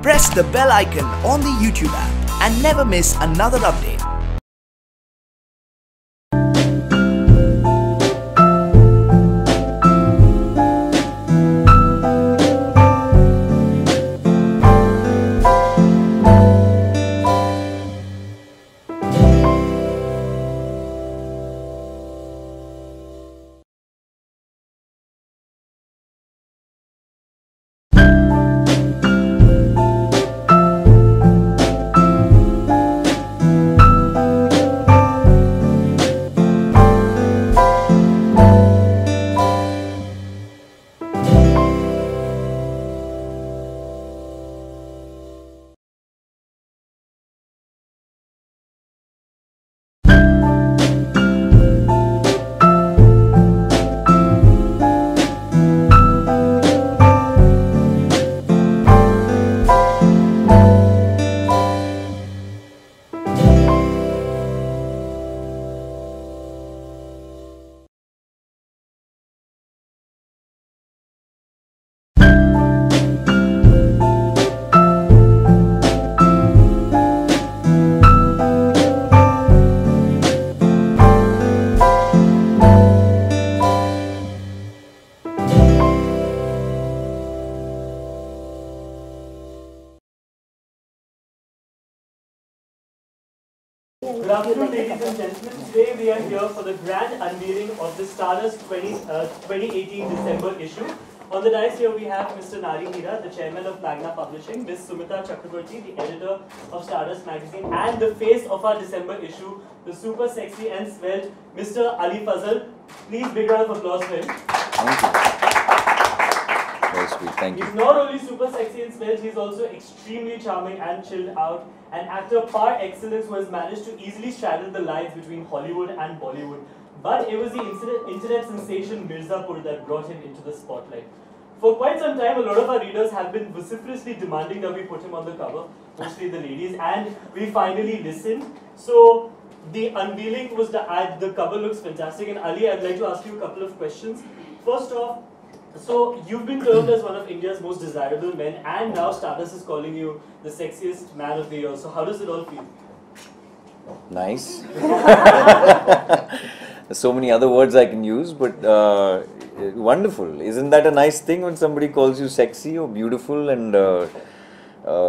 Press the bell icon on the YouTube app and never miss another update. Good afternoon, ladies and gentlemen. Today we are here for the grand unveiling of the Stardust 2018 December issue. On the dais here we have Mr. Nari Hira, the chairman of Magna Publishing, Ms. Sumita Chakraborty, the editor of Stardust magazine, and the face of our December issue, the super sexy and svelte Mr. Ali Fazal. Please big round of applause for him. Thank you. Very sweet, thank you. He's not only super sexy and svelte, he's also extremely charming and chilled out. An actor par excellence who has managed to easily straddle the lines between Hollywood and Bollywood. But it was the internet sensation Mirzapur that brought him into the spotlight. For quite some time, a lot of our readers have been vociferously demanding that we put him on the cover, mostly the ladies, and we finally listened. So the unveiling was the cover looks fantastic. And Ali, I'd like to ask you a couple of questions. First off, so you've been termed as one of India's most desirable men, and now Stardust is calling you the sexiest man of the year. So how does it all feel? Nice. There's so many other words I can use, but wonderful. Isn't that a nice thing when somebody calls you sexy or beautiful? And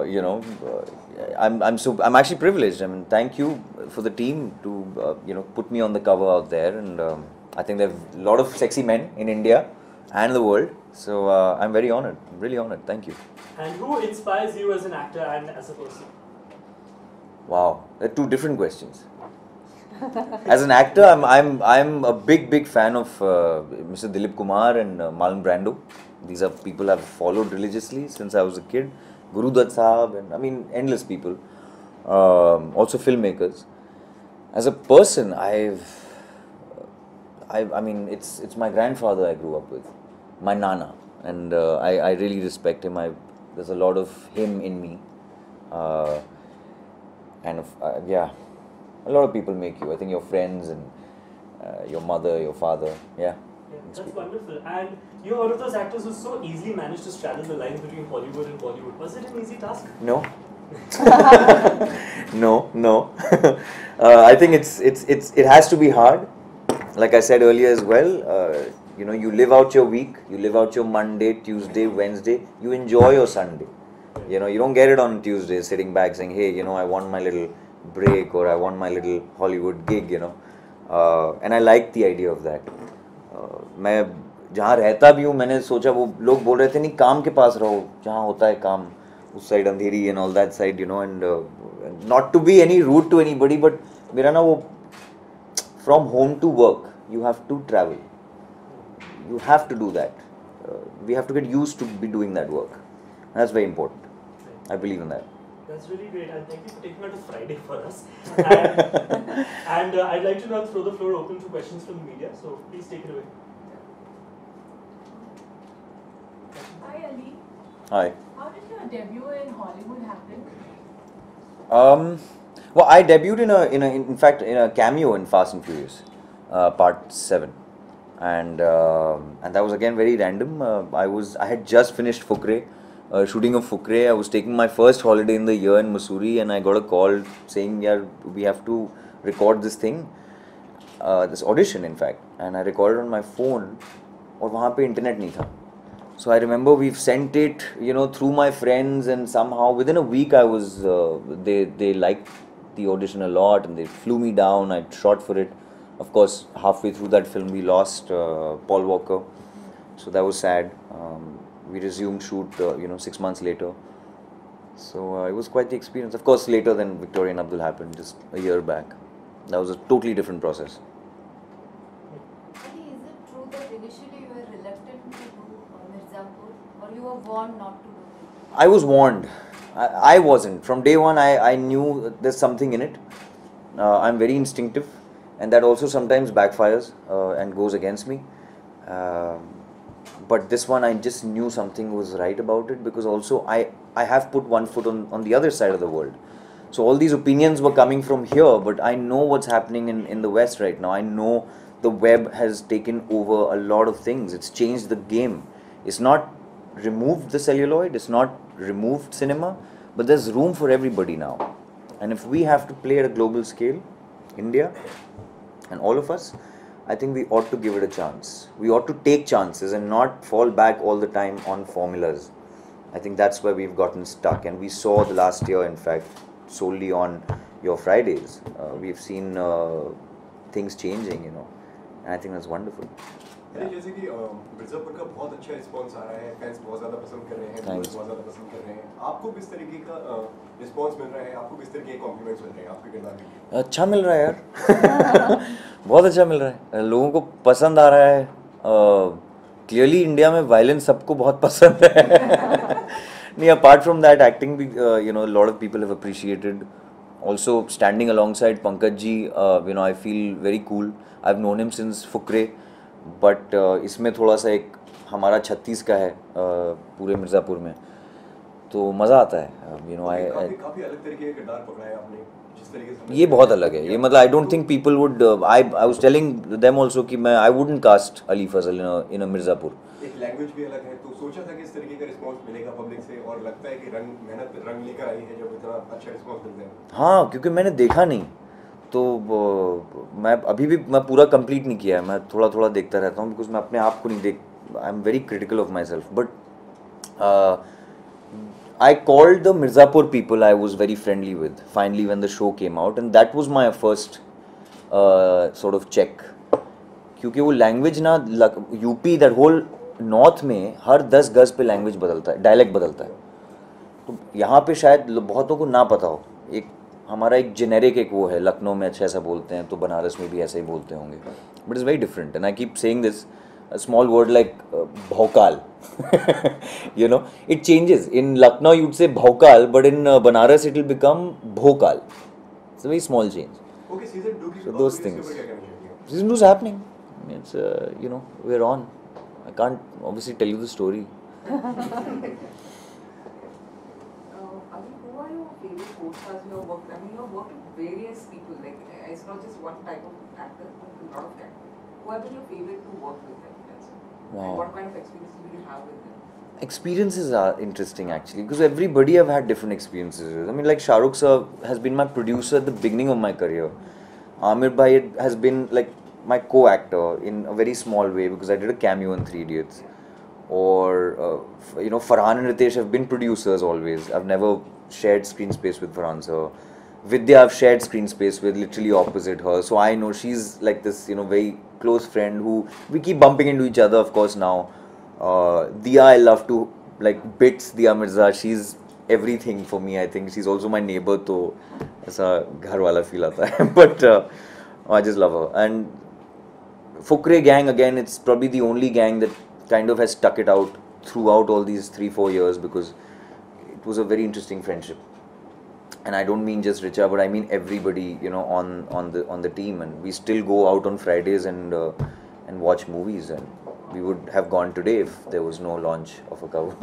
you know, I'm actually privileged. I mean, thank you for the team to you know, put me on the cover out there, and I think there are a lot of sexy men in India and the world, so I'm very honored, really honored. Thank you. And who inspires you as an actor and as a person? Wow, they're two different questions. As an actor, I'm a big fan of Mr. Dilip Kumar and Marlon Brando. These are people I've followed religiously since I was a kid. Guru Dutt Sahab, and I mean endless people. Also filmmakers. As a person, I mean, it's my grandfather I grew up with, my Nana, and I really respect him. There's a lot of him in me, and yeah, a lot of people make you. I think your friends and your mother, your father, yeah. That's wonderful. And you're one of those actors who so easily managed to straddle the lines between Hollywood and Bollywood. Was it an easy task? No. No. I think it has to be hard. Like I said earlier as well, you know, you live out your week, you live out your Monday, Tuesday, Wednesday, you enjoy your Sunday. You know, you don't get it on Tuesday sitting back saying, hey, you know, I want my little break or I want my little Hollywood gig, you know. And I like the idea of that. मैं जहाँ रहता भी हूँ, मैंने सोचा, वो लोग बोल रहे थे नहीं काम के पास रहो, जहाँ होता है काम, उस side Andheri and all that side, you know, and not to be any rude to anybody, but मेरा ना वो from home to work, you have to travel. You have to do that. We have to get used to be doing that work. And that's very important. I believe in that. That's really great, and thank you for taking out a Friday for us. And I'd like to now throw the floor open to questions from the media, so please take it away. Hi Ali. Hi. How did your debut in Hollywood happen? Well, I debuted in fact in a cameo in Fast and Furious, Part 7, and that was again very random. I had just finished Fukre, shooting of Fukre. I was taking my first holiday in the year in Mussoorie, and I got a call saying, "Yeah, we have to record this thing, this audition, in fact." And I recorded on my phone, और वहाँ पे internet नहीं था. So I remember we've sent it, through my friends, and somehow within a week I was. They liked the audition a lot, and they flew me down. I shot for it. Of course, halfway through that film, we lost Paul Walker, so that was sad. We resumed shoot, 6 months later. So it was quite the experience. Of course, later then Victoria and Abdul happened just a year back. That was a totally different process. Ali, is it true that initially you were reluctant to do Mirzapur, or you were warned not to do it? I was warned. I wasn't. From day one, I knew there's something in it. I'm very instinctive, and that also sometimes backfires and goes against me. But this one, I just knew something was right about it, because also I have put one foot on the other side of the world. So all these opinions were coming from here, but I know what's happening in the West right now. I know the web has taken over a lot of things. It's changed the game. It's not removed the celluloid, it's not removed cinema, but there's room for everybody now. And if we have to play at a global scale, India and all of us, I think we ought to give it a chance. We ought to take chances and not fall back all the time on formulas. I think that's where we've gotten stuck, and we saw the last year, in fact, solely on Your Fridays. We've seen things changing, and I think that's wonderful. जैसे कि मिर्जापुर का बहुत अच्छा response आ रहा है, fans बहुत ज़्यादा पसंद कर रहे हैं, व्यूअर्स बहुत ज़्यादा पसंद कर रहे हैं. आपको किस तरीके का रिस्पांस मिल रहा है? आपको किस तरीके के कॉम्प्लीमेंट्स मिल रहे हैं आपके किरदार के? अच्छा मिल रहा है यार. बहुत अच्छा मिल रहा है. लोगों को पसंद आ रहा है. क्लियरली इंडिया में वायलेंस सबको बहुत पसंद है. नहीं, अपार्ट फ्रॉम दैट, एक्टिंग भी lot of people have appreciated. Also standing alongside Pankaj ji, I feel very cool. I've known him since Fukre, but इसमें थोड़ा सा एक हमारा 36 का है पूरे मिर्ज़ापुर में, तो मज़ा आता है. काफी अलग तरीके का किरदार पकड़ा है आपने, जिस तरीके से ये बहुत अलग है. ये मतलब I don't think people would. I was telling them also कि I wouldn't cast Ali Fazal in a Mirzapur. एक लैंग्वेज भी अलग है, तो सोचा था कि इस तरीके का रिस्पांस मिलेगा पब्लिक से, और लगता है कि मेहनत रंग लेकर आई है जब इतना अच्छा रिस्पांस मिलता है. हाँ, क्योंकि मैंने देखा नहीं, तो मैं अभी भी पूरा कंप्लीट नहीं किया है. मैं थोड़ा थोड़ा देखता रहता हूँ, बिकॉज मैं अपने आप को नहीं देख. आई am very critical of my self. But I called the Mirzapur people I was very friendly with finally when the show came out, and that was my first sort of check. क्योंकि वो language ना, UP, that whole north में हर 10 गज पे language बदलता है, dialect बदलता है. तो यहाँ पे शायद बहुतों को ना पता हो. एक हमारा एक जेनेरिक एक वो है, लखनऊ में अच्छा ऐसा बोलते हैं, तो बनारस में भी ऐसा ही बोलते होंगे. But is very different, and I keep saying this. A small word like bhaukal, it changes. In Lucknow you'd say bhaukal, but in Banaras it will become bhokal. It's a very small change. Okay, season 2 की So those things. क्या कहना चाहती हैं? Season 2 is happening. It's we're on. I can't obviously tell you the story. Ali, who are your favorite co-stars you have worked? I mean, you have worked with various people. Like, it's not just one type of actor, but a lot of characters. Who have been your favorite to work with? Wow. And what kind of experience do you have with them? Experiences are interesting actually, because everybody have had different experiences with. I mean, like Shah Rukh sir has been my producer at the beginning of my career. Amir bhai has been like my co-actor in a very small way, because I did a cameo in 3 Idiots. Or Farhan and Ritesh have been producers always. I've never shared screen space with Farhan sir. Vidya I've shared screen space with, literally opposite her, so I know she's like this very close friend who we keep bumping into each other, of course, now. Diya, I love to like bits. Diya Mirza, she's everything for me. I think she's also my neighbor, तो ऐसा घर वाला feel आता है. But I just love her. And Fukre gang, again, it's probably the only gang that kind of has stuck it out throughout all these 3-4 years, because it was a very interesting friendship. And I don't mean just Richa, but I mean everybody, on the team, and we still go out on Fridays and watch movies, and we would have gone today if there was no launch of a cover.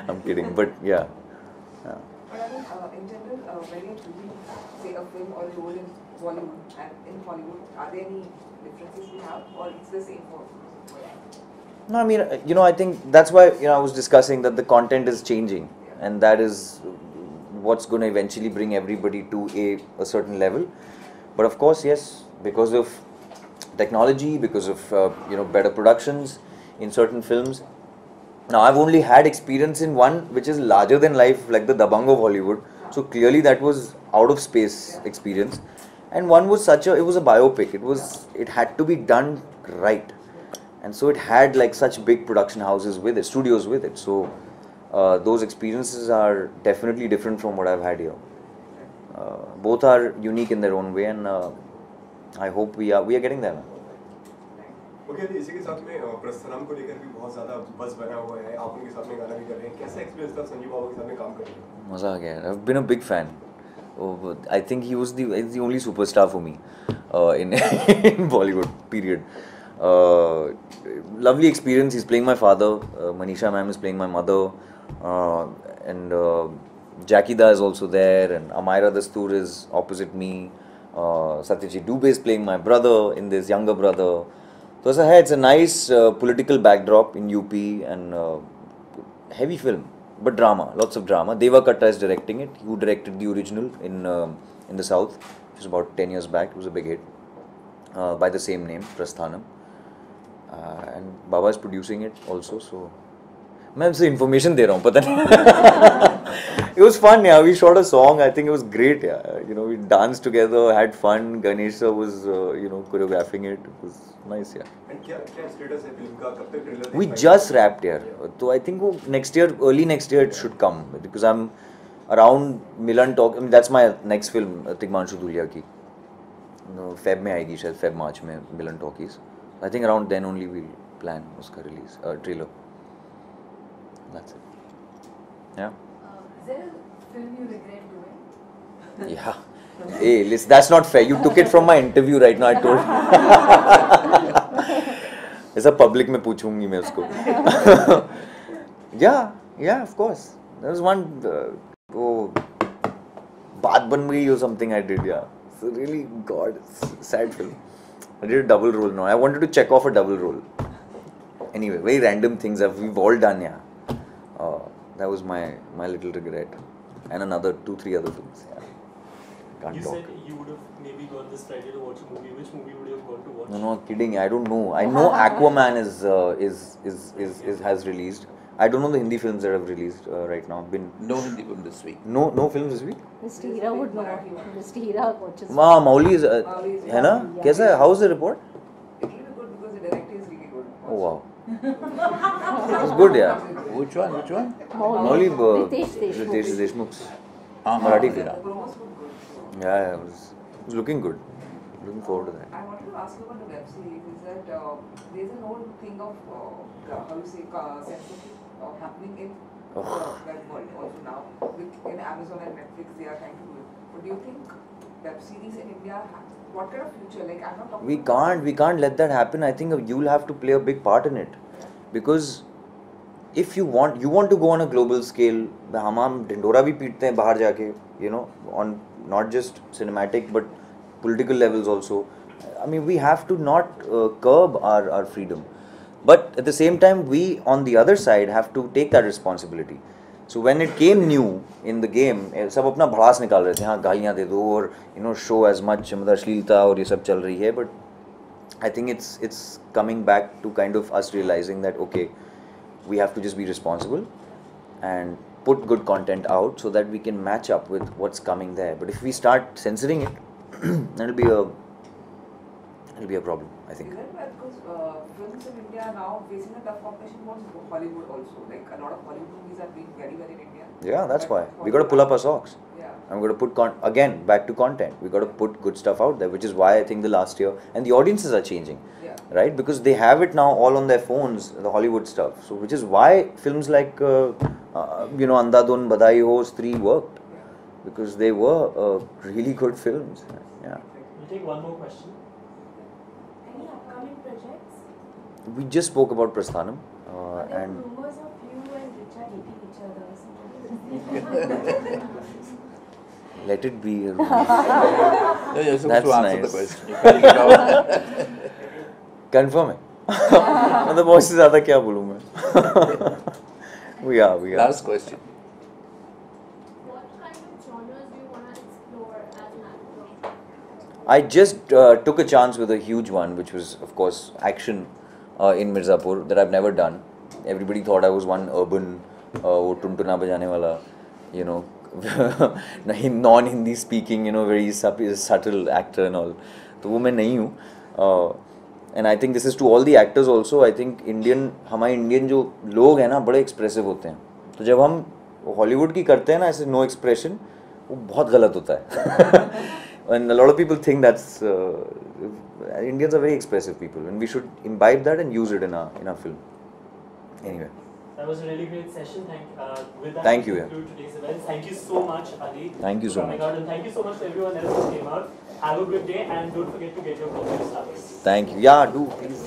I'm kidding, but yeah. But I mean, in general, when you're choosing, say, a film or a role in Bollywood and in Hollywood, are there any differences you have, or it's the same for? No, I mean, I think that's why, I was discussing that the content is changing, and that is what's going to eventually bring everybody to a certain level. But of course, yes, because of technology, because of, better productions in certain films. Now, I've only had experience in one which is larger than life, like the Dabangg of Hollywood. So clearly that was out of space experience. And one was it was a biopic. It had to be done right. And so it had like such big production houses with it, studios with it. So those experiences are definitely different from what I've had here. Both are unique in their own way, and I hope we are getting there. Okay, इसी के साथ में प्रस्थानम को लेकर भी बहुत ज़्यादा buzz बना हुआ है, आप उनके साथ में गाना भी कर रहे हैं, कैसा एक्सपीरियंस था संजीव बाबू के साथ में काम करने का? मज़ा आ गया। I've been a big fan. Oh, I think he's the only superstar for me in in Bollywood. Period. Lovely experience. He's playing my father. Manisha ma'am is playing my mother, and Jackie Da is also there, and Amaira Dastoor is opposite me. Satyajit Dubey is playing my brother in this, younger brother. So it's a nice political backdrop in UP, and heavy film, but drama, lots of drama. Deva Katta is directing it, who directed the original in the South, which was about 10 years back. It was a big hit, by the same name, Prasthanam. And Baba is producing it also, so मैं आपसे information दे रहा हूँ, पता नहीं. It was fun, yeah. We shot a song. I think it was great, yeah. We danced together, had fun. Ganesh sir was, choreographing it. It was nice, yeah. And क्या status है film का? कब तक trailer? We just wrapped here. So I think next year, early next year, it should come, because I'm around Milan Talk. I mean, that's my next film, Tigmanshu Dhulia ki. Feb में आएगी शायद, Feb March में Milan Talkies. I think around then only we'll plan उसका release, trailer. That's it. Yeah. Is there a film you regret doing? Yeah. Hey, listen, that's not fair. You took it from my interview right now. I told. ऐसा public में पूछूंगी मैं उसको. Yeah, of course. There was one. बात बन गई or something I did. Yeah. So really, God, it's sad film. I did a double role now. I wanted to check off a double role. Anyway, very random things we've all done, yeah. That was my little regret. And another 2-3 other films, yeah. Can't You talk. said you would have maybe gone this Friday to watch a movie. Which movie would you have gone to watch? No, kidding. I don't know. I know Aquaman has released. I don't know the Hindi films that have released right now. No Hindi film this week. No films this week. Mr. Hira would know. Mr. Hira watches. Mauli is, Mauli is है ना? कैसा है? How is the report? It will be good because the director is really good. Oh wow. It's good, yeah. Which one? Mauli, Ritesh Deshmukh's Marathi film. The promos look good. Yeah, it was looking good. Looking forward to that. I wanted to ask you about the web series. Is that there's an old thing of censorship happening in the web world also now. In Amazon and Netflix, they are trying to do it. But do you think web series in India what kind of future? Like, I'm not talking. We can't let that happen. I think you'll have to play a big part in it, because if you want to go on a global scale. हम ढिंडोरा भी पीटते हैं बाहर जाके, on not just cinematic but political levels also. I mean, we have to not curb our freedom, but at the same time, we on the other side have to take that responsibility. So when it came new in the game, सब अपना भड़ास निकाल रहे थे, हाँ गालियाँ दे दो और show as much मतलब अश्लीलता और ये सब चल रही है, but I think it's coming back to kind of us realizing that okay, we have to just be responsible and put good content out so that we can match up with what's coming there. But if we start censoring it, then it'll be a problem, I think. Is that bad? Because films in India are now facing a tough competition from Hollywood also. Like a lot of Hollywood movies are doing very well in India. Yeah, that's why we got to pull up our socks. Yeah. I'm going to put again back to content. We got to put good stuff out there, which is why I think the last year and the audiences are changing, Yeah. right? Because they have it now all on their phones, the Hollywood stuff. So which is why films like Andhadhun, Badai Ho, Stree worked, because they were really good films. Yeah. We'll take one more question. Any upcoming projects? We just spoke about Prasthanam, Are there and rumors of you and Richa hating each other or something? let it be. No, you're supposed That's to answer nice. the question. You can't get out. Confirm it. मतलब बहुत से ज़्यादा क्या बोलूँ मैं. we are. Last question. What kind of genres do you want to explore as an actor? I just took a chance with a huge one, which was, of course, action in Mirzapur that I've never done. Everybody thought I was one urban, वो टुनटुना बजाने वाला, you know, non-Hindi speaking, you know, very subtle actor and all. तो वो मैं नहीं हूँ. And I think this is to all the actors also. I think हमारे Indian जो लोग हैं ना बड़े एक्सप्रेसिव होते हैं. तो जब हम हॉलीवुड की करते हैं ना ऐसे नो एक्सप्रेशन, वो बहुत गलत होता है. And a lot of people think that's Indians are very expressive people, and we should imbibe that and use it in our film. Anyway. That was a really great session. With that, Thank you. we conclude today's event. Thank you so much, Ali. Thank you so for coming much. out, and thank you so much to everyone else who came out. Have a good day, and don't forget to get your copy of Star Wars. Thank you. Yeah, do please.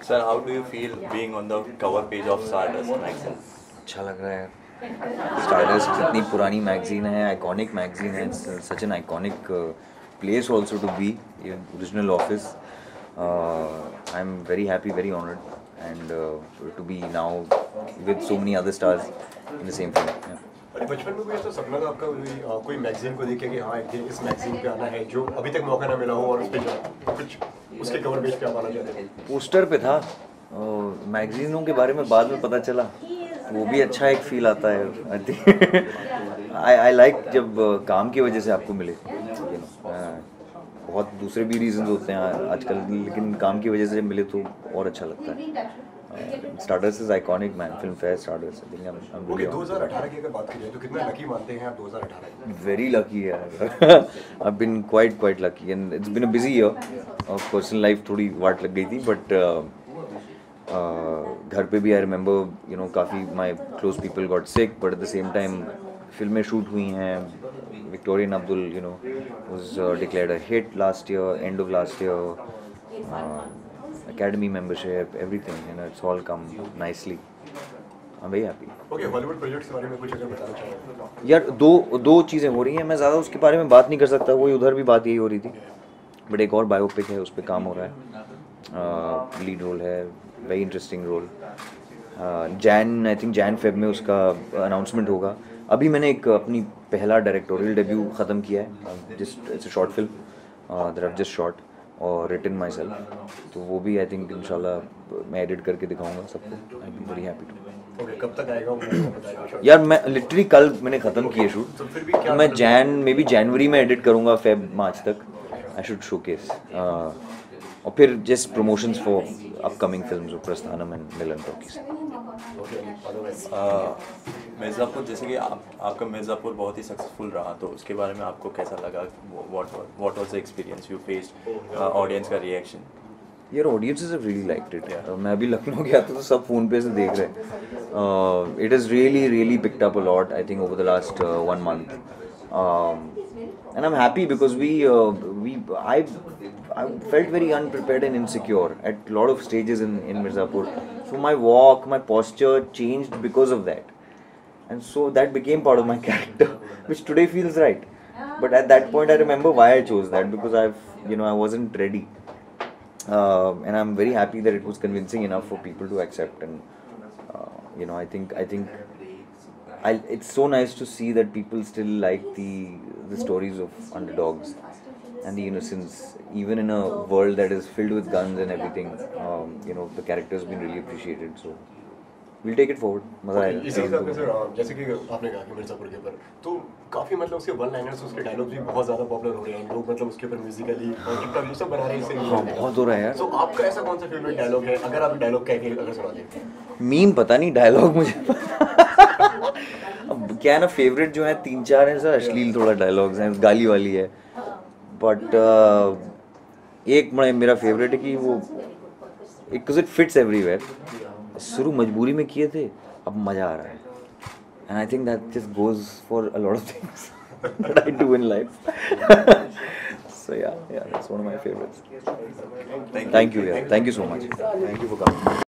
Sir, how do you feel being on the cover page of Stardust magazine? अच्छा लग रहा है. Stardust इतनी पुरानी magazine है, iconic magazine है. It's such an iconic place also to be in original office. I'm very happy, very honored, and to be now with so many other stars in the same film. Yeah. अरे बचपन में कोई ऐसा सपना था आपका कोई मैगजीन को देख के कि हाँ एक दिन इस मैगजीन पे आना है जो अभी तक मौका ना मिला हो और उस पे कुछ उसके कवर पेज पे आप आना चाहते हैं? पोस्टर पे था. मैगजीनों के बारे में बाद में पता चला. वो भी अच्छा एक फील आता है. आई थिंक आई लाइक जब काम की वजह से आपको मिले. बहुत दूसरे भी रीजंस होते हैं आजकल, लेकिन काम की वजह से मिले तो और अच्छा लगता है. Stardust is iconic, man. Film Fare, Stardust. I think I'm really. Okay, 2018 की अगर बात की जाए तो कितना लकी मानते हैं आप 2018? Very lucky, यार. I've been quite lucky, and it's been a busy year. Personal life थोड़ी वाट लग गई थी, but घर पे भी I remember, you know, काफ़ी my close people got sick, but at the same time फिल्में शूट हुई हैं. Victorian Abdul, you know, was declared a hit last year, end of last year. Academy membership, everything, you know, it's all come nicely. I'm very happy. Okay, Hollywood projects के बारे में कुछ अगर बताना चाहें? यार दो चीज़ें हो रही हैं. मैं ज़्यादा उसके बारे में बात नहीं कर सकता. वही उधर भी बात यही हो रही थी. बट एक और बायोपिक है, उस पर काम हो रहा है. लीड रोल है, very interesting role. I think Jan-Feb में उसका अनाउंसमेंट होगा. अभी मैंने एक अपनी पहला डायरेक्टोरियल डेब्यू ख़त्म किया है. Just it's a short film that I just shot और रिटन माई सेल्फ. तो वो भी आई थिंक इंशाल्लाह मैं एडिट करके दिखाऊंगा सबको. I am very happy to. Okay, कब तक आएगा वो? यार मैं लिटरली कल मैंने ख़त्म किया शूट. तो मैं जनवरी में एडिट करूँगा. Feb मार्च तक आई शुड शोकेस. और फिर just promotions for upcoming films of Prasthanam and Milan talkies. Mirzapur, जैसे कि आपका मिर्ज़ापुर बहुत ही सक्सेसफुल रहा, तो उसके बारे में आपको कैसा लगा? What was the experience you faced? Audience का रिएक्शन? यार audiences have really liked it. मैं अभी लखनऊ गया था तो सब फ़ोन पे से देख रहे हैं. It is really picked up a lot, I think, over the last 1 month. And I'm happy because I felt very unprepared and insecure at a lot of stages in Mirzapur. So my walk, my posture changed because of that. And so that became part of my character, which today feels right. But at that point I remember why I chose that, because I wasn't ready. And I'm very happy that it was convincing enough for people to accept. And I think it's so nice to see that people still like the stories of underdogs and the innocence, even in a world that is filled with guns and everything. The characters have been really appreciated, so we'll take it forward. मजा आएगा. इसी के साथ में sir, जैसे कि आपने कहा कि मिर्ज़ापुर के ऊपर तो काफ़ी मतलब उसके वन लाइनर्स, उसके डायलॉग्स भी बहुत ज़्यादा पॉपुलर हो रहे हैं. लोग मतलब उसके ऊपर म्यूजिकली और टिकटॉक सब बना रहे हैं इससे. बहुत हो रहा है यार. तो आपका ऐसा कौन सा फेवरेट डायलॉग है? अगर आप डायलॉग कह के अगर सुना दें. मीम पता नहीं, डायलॉग मुझे क्या है ना, फेवरेट जो है 3-4 हैं सर, अश्लील थोड़ा डायलॉग्स हैं, गाली वाली है, बट एक मेरा फेवरेट है कि वो बिकॉज इट फिट्स एवरीवेयर. शुरू मजबूरी में किए थे, अब मज़ा आ रहा है. And I think that just goes for a lot of things that I do in life. So yeah, that's one of my favorites. Thank you. Yeah, thank you so much. Thank you for coming.